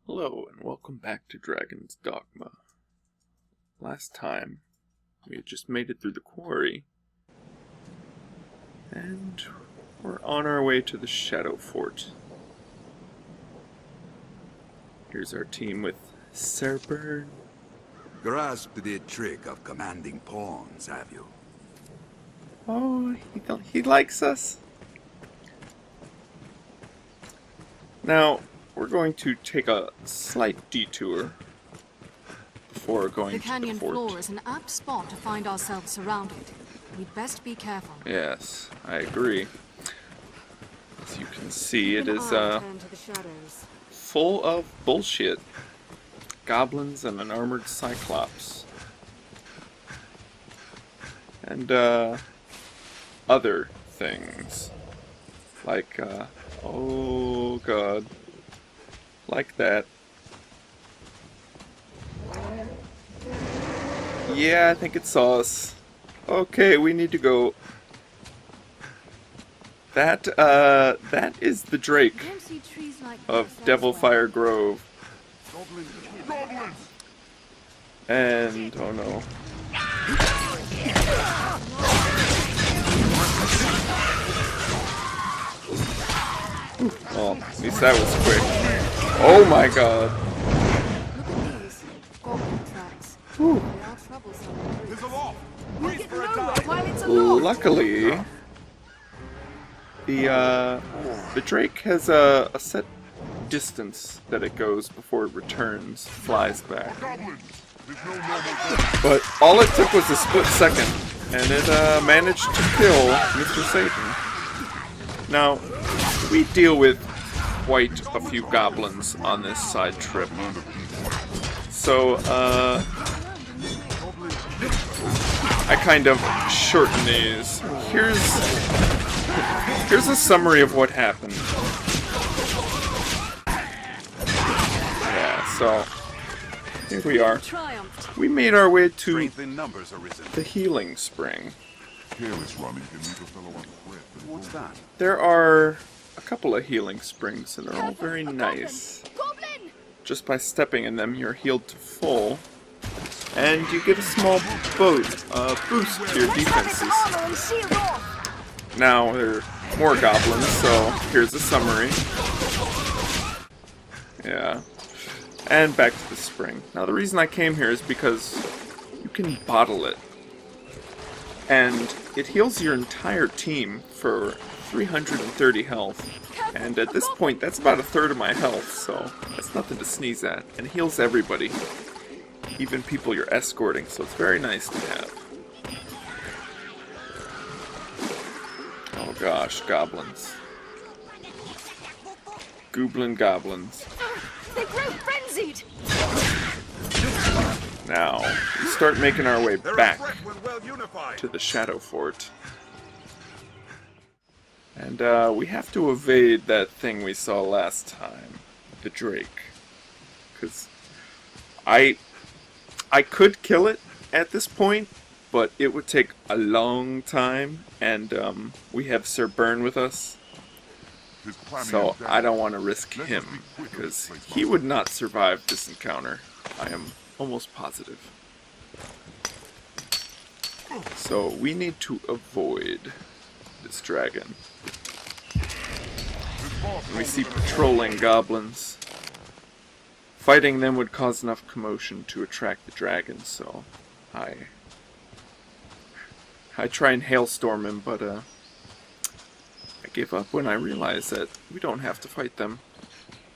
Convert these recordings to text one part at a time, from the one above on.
Hello and welcome back to Dragon's Dogma. Last time, we had just made it through the quarry, and we're on our way to the Shadow Fort. Here's our team with Berned. Grasped the trick of commanding pawns, have you? Oh, he likes us. Now, we're going to take a slight detour before going to the fort. The canyon floor is an apt spot to find ourselves surrounded. We'd best be careful. Yes, I agree. As you can see, it is full of bullshit. Goblins and an armored cyclops. And other things. Like, oh god. Like that. Yeah, I think it saw us. Okay, we need to go. That is the Drake of Devilfire Grove. And, oh no. Well, at least that was quick. Oh my god. Look at these goblin tracks. Whew. They are troublesome. There's a loft. We'll get nowhere while it's a loft. Luckily, the Drake has a set distance that it goes before it returns, flies back. But all it took was a split second, and it managed to kill Mr. Satan. Now, we deal with quite a few goblins on this side trip. So, I kind of shorten these. Here's a summary of what happened. Yeah, so here we are. We made our way to the healing spring. What's that? There are a couple of healing springs, and they're all very nice. Just by stepping in them, you're healed to full, and you get a small boost to your defenses. Now, there are more goblins, so here's a summary. Yeah. And back to the spring. Now, the reason I came here is because you can bottle it. And it heals your entire team for 330 health. And at this point, that's about a third of my health, so that's nothing to sneeze at. And it heals everybody. Even people you're escorting, so it's very nice to have. Oh gosh, goblins. Goblins. They grow frenzied. Now, we start making our way back to the Shadow Fort. And we have to evade that thing we saw last time, the Drake. Because I could kill it at this point, but it would take a long time, and we have Sir Berned with us. So I don't want to risk him, because he would not survive this encounter. I am almost positive. So we need to avoid this dragon. And we see patrolling goblins. Fighting them would cause enough commotion to attract the dragon, so I try and hailstorm him, but I give up when I realize that we don't have to fight them.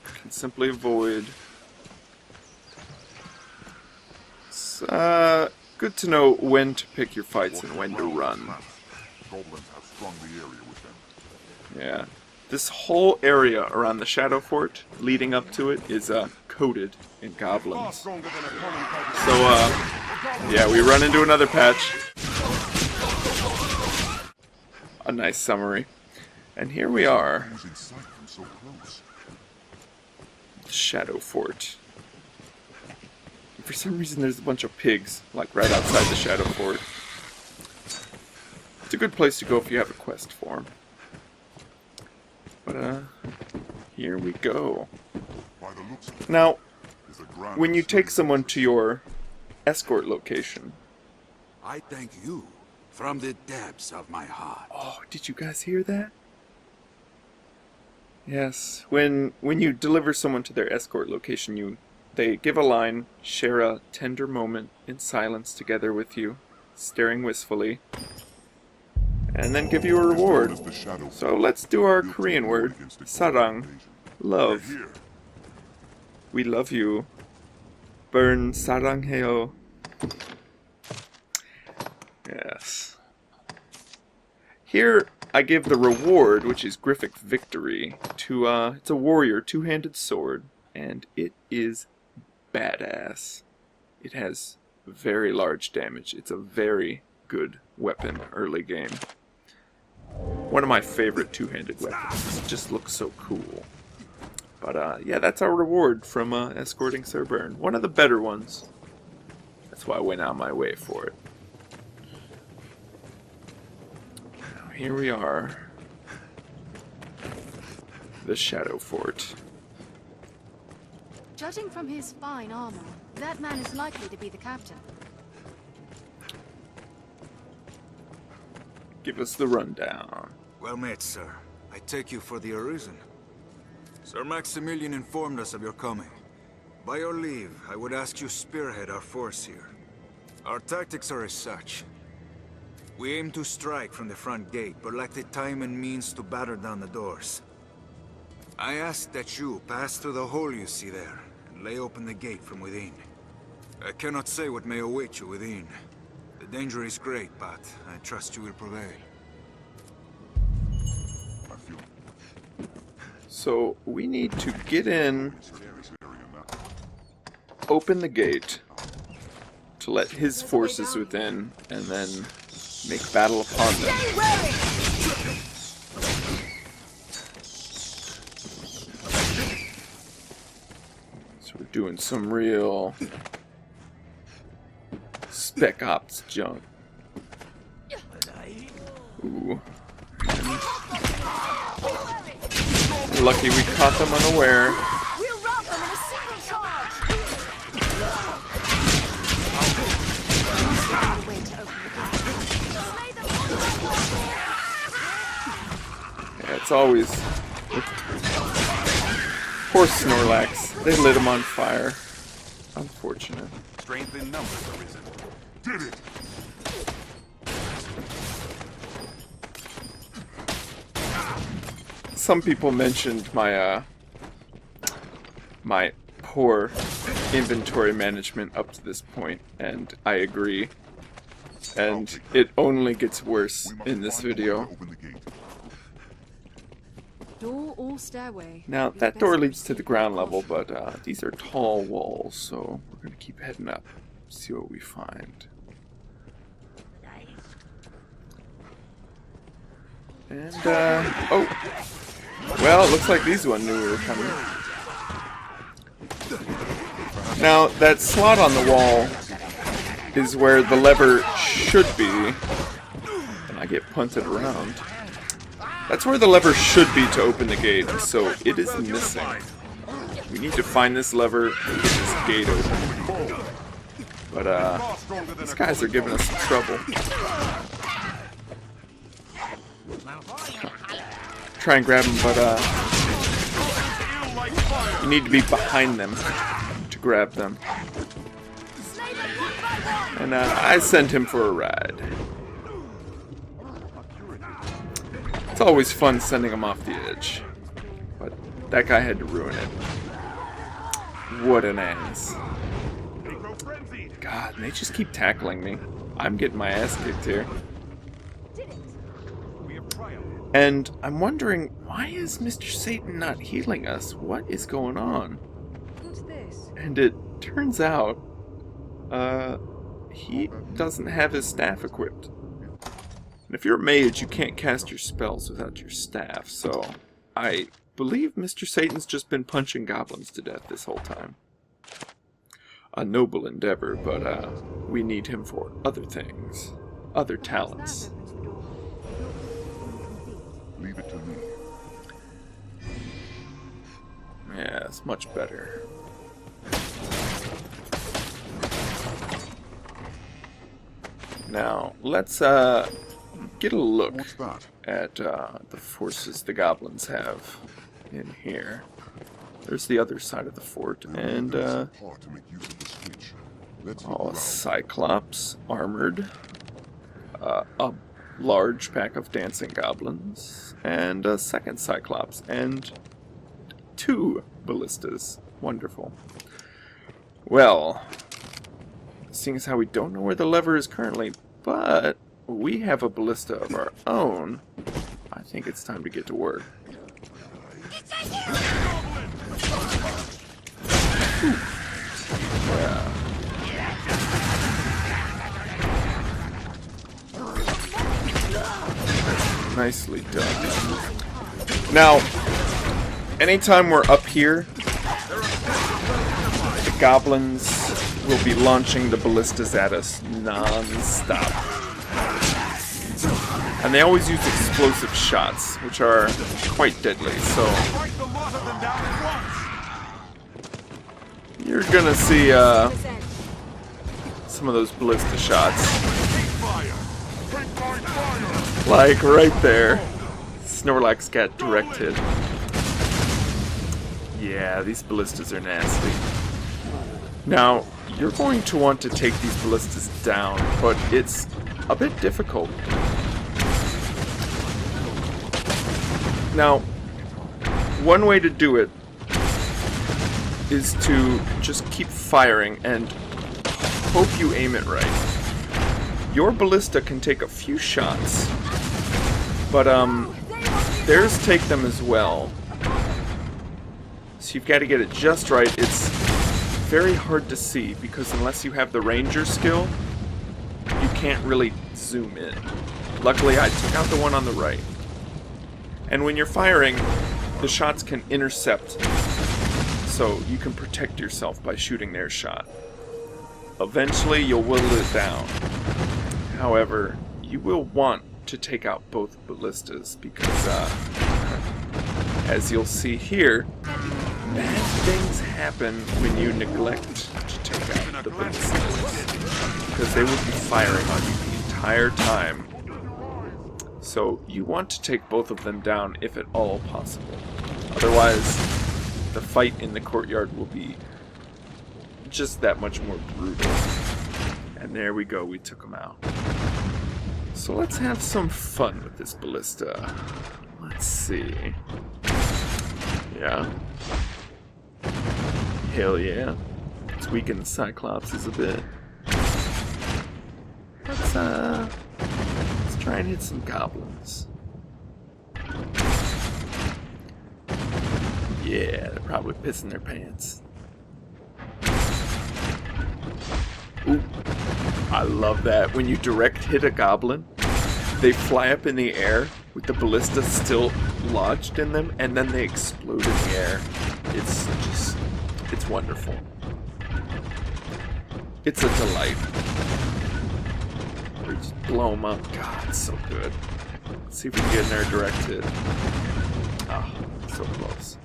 We can simply avoid. It's good to know when to pick your fights and when to run. Yeah. This whole area around the Shadow Fort, leading up to it, is coated in goblins. So, yeah, we run into another patch. A nice summary. And here we are. The Shadow Fort. And for some reason there's a bunch of pigs, like right outside the Shadow Fort. It's a good place to go if you have a quest for them. But, here we go. By the Now, when you take someone to your escort location... I thank you from the depths of my heart. Oh, did you guys hear that? Yes, when you deliver someone to their escort location, they give a line, share a tender moment in silence together with you, staring wistfully, and then give you a reward. So let's do our Korean word, sarang, love. We love you. Burn saranghayo. Yes. Here, I give the reward, which is Griffic Victory, to, it's a warrior, two-handed sword, and it is badass. It has very large damage. It's a very good weapon early game. One of my favorite two-handed weapons. It just looks so cool. But, yeah, that's our reward from escorting Sir Berned. One of the better ones. That's why I went out my way for it. Here we are. The Shadow Fort. Judging from his fine armor, that man is likely to be the captain. Give us the rundown. Well met, sir. I take you for the Arisen. Sir Maximilian informed us of your coming. By your leave, I would ask you spearhead our force here. Our tactics are as such. We aim to strike from the front gate, but lack the time and means to batter down the doors. I ask that you pass through the hole you see there, and lay open the gate from within. I cannot say what may await you within. The danger is great, but I trust you will prevail. So, we need to get in, open the gate, to let his forces within, and then make battle upon them. So we're doing some real Spec Ops junk. Ooh. Lucky we caught them unaware. We'll rout them in a single charge! Yeah, it's always... Poor Snorlax. They lit him on fire. Unfortunate. Strength in numbers arisen. Did it! Some people mentioned my my poor inventory management up to this point, and I agree. And it only gets worse in this video. Door or stairway. Now, that door leads to the ground level, but these are tall walls, so we're going to keep heading up, see what we find. And, oh! Well, it looks like these one knew we were coming. Now, that slot on the wall is where the lever should be. And I get punted around. That's where the lever should be to open the gate, so it is missing. We need to find this lever and get this gate open. But, these guys are giving us some trouble. Try and grab them, but, you need to be behind them to grab them. And, I sent him for a ride. It's always fun sending him off the edge. But that guy had to ruin it. What an ass. God, they just keep tackling me. I'm getting my ass kicked here. And I'm wondering, why is Mr. Satan not healing us? What is going on? What's this? And it turns out, he doesn't have his staff equipped. And if you're a mage, you can't cast your spells without your staff, so I believe Mr. Satan's just been punching goblins to death this whole time. A noble endeavor, but we need him for other things, other talents. Leave it to me. Yeah, Yes, much better. Now, let's get a look What's that? at the forces the goblins have in here. There's the other side of the fort, and Part to make use of the switch. Let's look a around. Cyclops armored, a large pack of dancing goblins, and a second Cyclops, and 2 ballistas. Wonderful. Well, seeing as how we don't know where the lever is currently, but we have a ballista of our own, I think it's time to get to work. Yeah. Nicely done. Now, anytime we're up here, the goblins will be launching the ballistas at us non-stop. And they always use explosive shots, which are quite deadly, so you're gonna see some of those ballista shots. Like right there. Snorlax got direct hit. Yeah, these ballistas are nasty. Now, you're going to want to take these ballistas down, but it's a bit difficult. Now, one way to do it is to just keep firing and hope you aim it right. Your ballista can take a few shots, but theirs take them as well. So you've got to get it just right. It's very hard to see because unless you have the ranger skill, you can't really zoom in. Luckily, I took out the one on the right. And when you're firing, the shots can intercept, so you can protect yourself by shooting their shot. Eventually, you'll whittle it down. However, you will want to take out both ballistas because, as you'll see here, bad things happen when you neglect to take out the ballistas, because they will be firing on you the entire time. So you want to take both of them down if at all possible. Otherwise, the fight in the courtyard will be just that much more brutal. And there we go, we took them out. So let's have some fun with this ballista. Let's see. Yeah. Hell yeah. Let's weaken the Cyclopses a bit. Let's try and hit some goblins. Yeah, they're probably pissing their pants. Ooh, I love that. When you direct hit a goblin, they fly up in the air with the ballista still lodged in them, and then they explode in the air. It's wonderful. It's a delight. We just blow them up. God, it's so good. Let's see if we can get in there direct hit. Ah, oh, so close.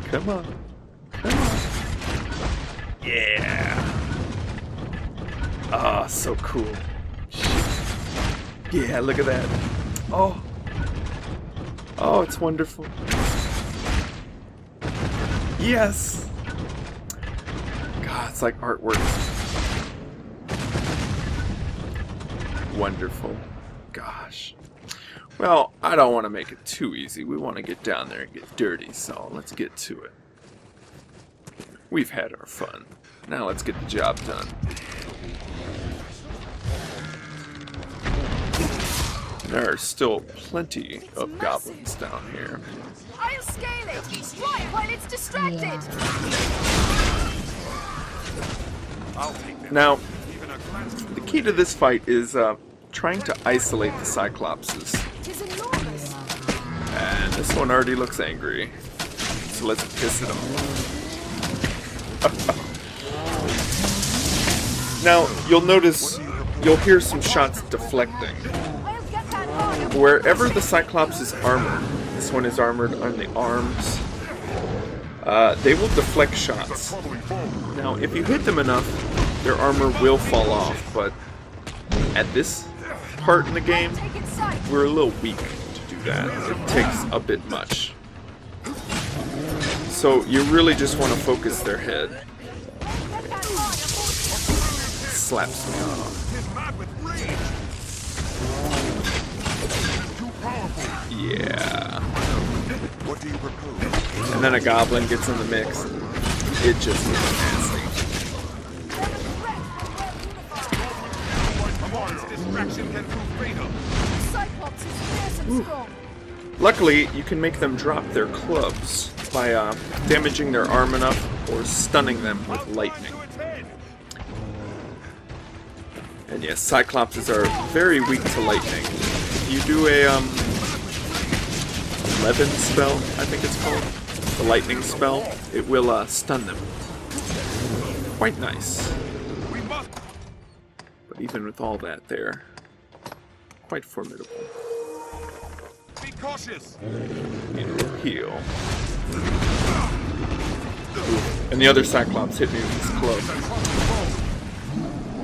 Come on. Come on. Yeah. Ah, oh, so cool. Shit. Yeah, look at that. Oh. Oh, it's wonderful. Yes. God, it's like artwork. Wonderful. Gosh. Well, I don't want to make it too easy. We want to get down there and get dirty, so let's get to it. We've had our fun. Now let's get the job done. There are still plenty of goblins down here. I'll scale it! Strike while it's distracted! Now, the key to this fight is trying to isolate the Cyclopses. Tis enormous! And this one already looks angry. So let's piss it off. Now, you'll notice, you'll hear some shots deflecting. Wherever the Cyclops is armored, this one is armored on the arms, They will deflect shots. Now, if you hit them enough, their armor will fall off, but at this part in the game, we're a little weak to do that. It takes a bit much. So you really just want to focus their head. Slaps me off. Yeah. What do you propose? And then a goblin gets in the mix. It just gets nasty. Luckily, you can make them drop their clubs by damaging their arm enough or stunning them with lightning. And yes, Cyclopses are very weak to lightning. If you do a 11 spell, I think it's called, the lightning spell, it will stun them. Quite nice. But even with all that, they're quite formidable. Be cautious. Need a little heal. And the other Cyclops hit me with his club.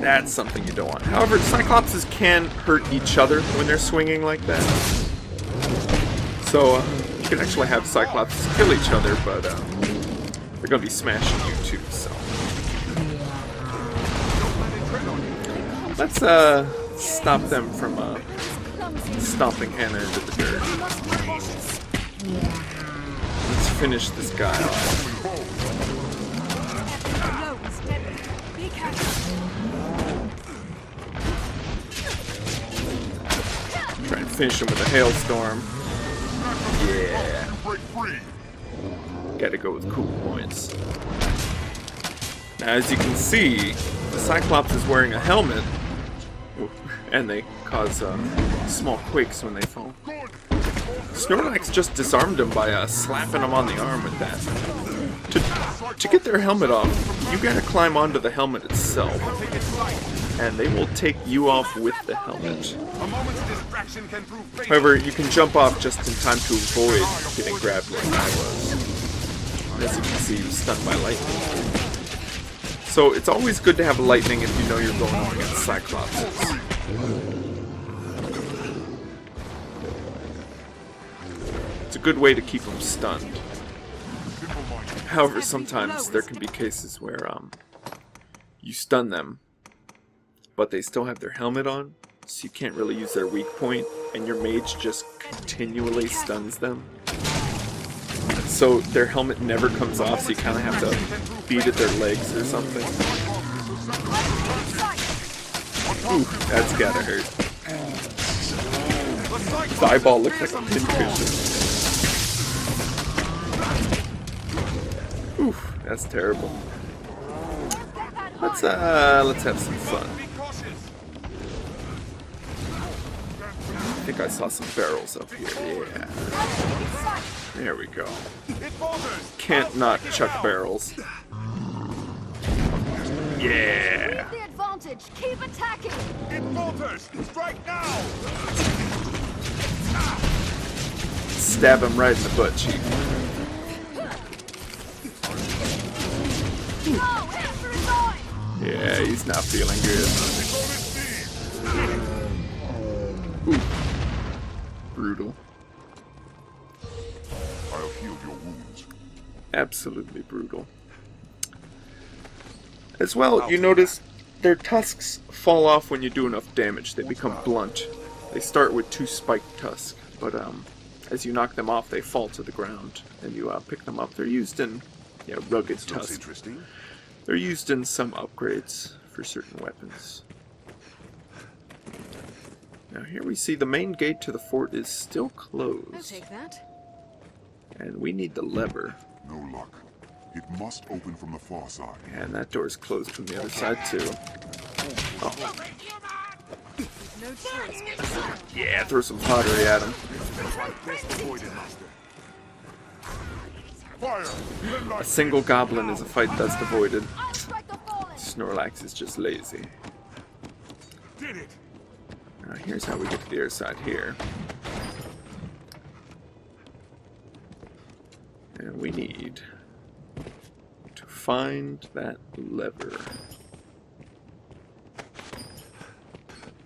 That's something you don't want. However, Cyclopses can hurt each other when they're swinging like that. So, you can actually have Cyclopses kill each other, but they're going to be smashing you too, so. Let's stop them from stomping Hannah into the dirt. Let's finish this guy off. Try and finish him with a hailstorm. Yeah. Gotta go with cool points. Now, as you can see, the Cyclops is wearing a helmet, and they cause small quakes when they fall. Snorlax just disarmed him by slapping him on the arm with that. To get their helmet off, you gotta climb onto the helmet itself, and they will take you off with the helmet. However, you can jump off just in time to avoid getting grabbed like I was. As you can see, he was stunned by lightning. So it's always good to have lightning if you know you're going up against Cyclopses. It's a good way to keep them stunned. However, sometimes there can be cases where you stun them, but they still have their helmet on, so you can't really use their weak point, and your mage just continually stuns them. So their helmet never comes off, so you kind of have to beat at their legs or something. Ooh, that's gotta hurt. His eyeball looks like a pinfish. Ooh, that's terrible. Let's have some fun. I think I saw some barrels up here. Yeah. There we go. Can't not chuck barrels. Yeah. The advantage. Keep attacking. It falters. Strike now. Stab him right in the butt cheek. Yeah, he's not feeling good. Ooh. Brutal. I'll heal your wounds. Absolutely brutal. As well, you notice their tusks fall off when you do enough damage. They become blunt. They start with 2 spiked tusks, but as you knock them off, they fall to the ground, and you pick them up. They're used in rugged tusks. Interesting. They're used in some upgrades for certain weapons. Now here we see the main gate to the fort is still I'll closed. take that. And we need the lever. No luck. It must open from the far side. And that door's closed from the other side too. Oh. No choice. Yeah, throw some pottery at him. A single goblin is a fight that's avoided. Snorlax is just lazy. Now here's how we get to the other side here. And we need find that lever.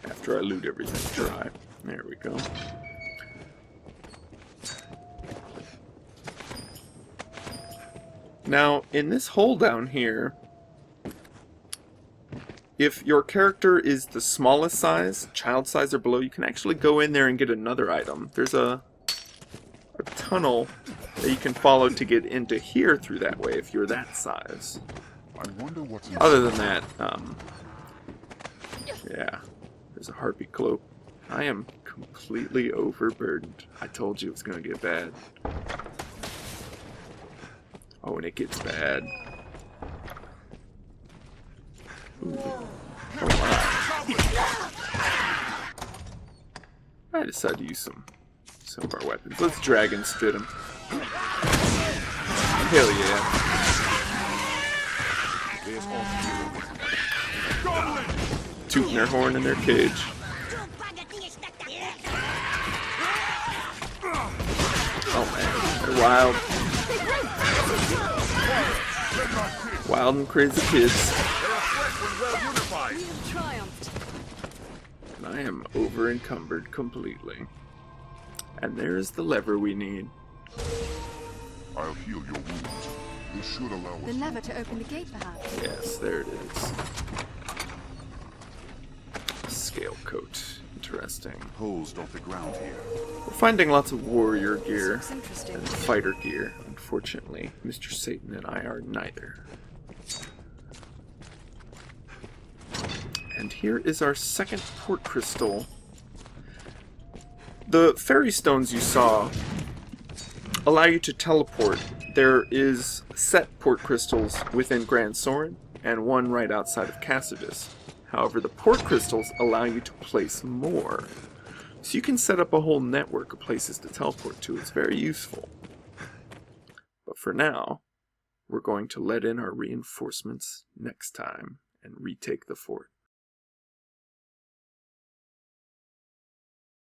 After I loot everything dry. There we go. Now, in this hole down here, if your character is the smallest size, child size or below, you can actually go in there and get another item. There's a tunnel that you can follow to get into here through that way if you're that size. I wonder what's in Other than that, yeah, there's a heartbeat cloak. I am completely overburdened. I told you it was going to get bad. Oh, and it gets bad. Ooh. Oh my. I decided to use some of our weapons. Let's dragon spit him. Hell yeah. Tooting their horn in their cage. Oh man, they're wild. Wild and crazy kids. And I am over encumbered completely. And there's the lever we need. I'll heal your wounds. This should allow us. The lever to open the gate, perhaps? Yes, there it is. Scale coat. Interesting. Holes off the ground here. We're finding lots of warrior gear Looks interesting. and fighter gear. Unfortunately, Mr. Satan and I are neither. And here is our second port crystal. The fairy stones you saw allow you to teleport. There is set port crystals within Grand Sorin and one right outside of Cassidus. However, the port crystals allow you to place more. So you can set up a whole network of places to teleport to. It's very useful. But for now, we're going to let in our reinforcements next time and retake the fort.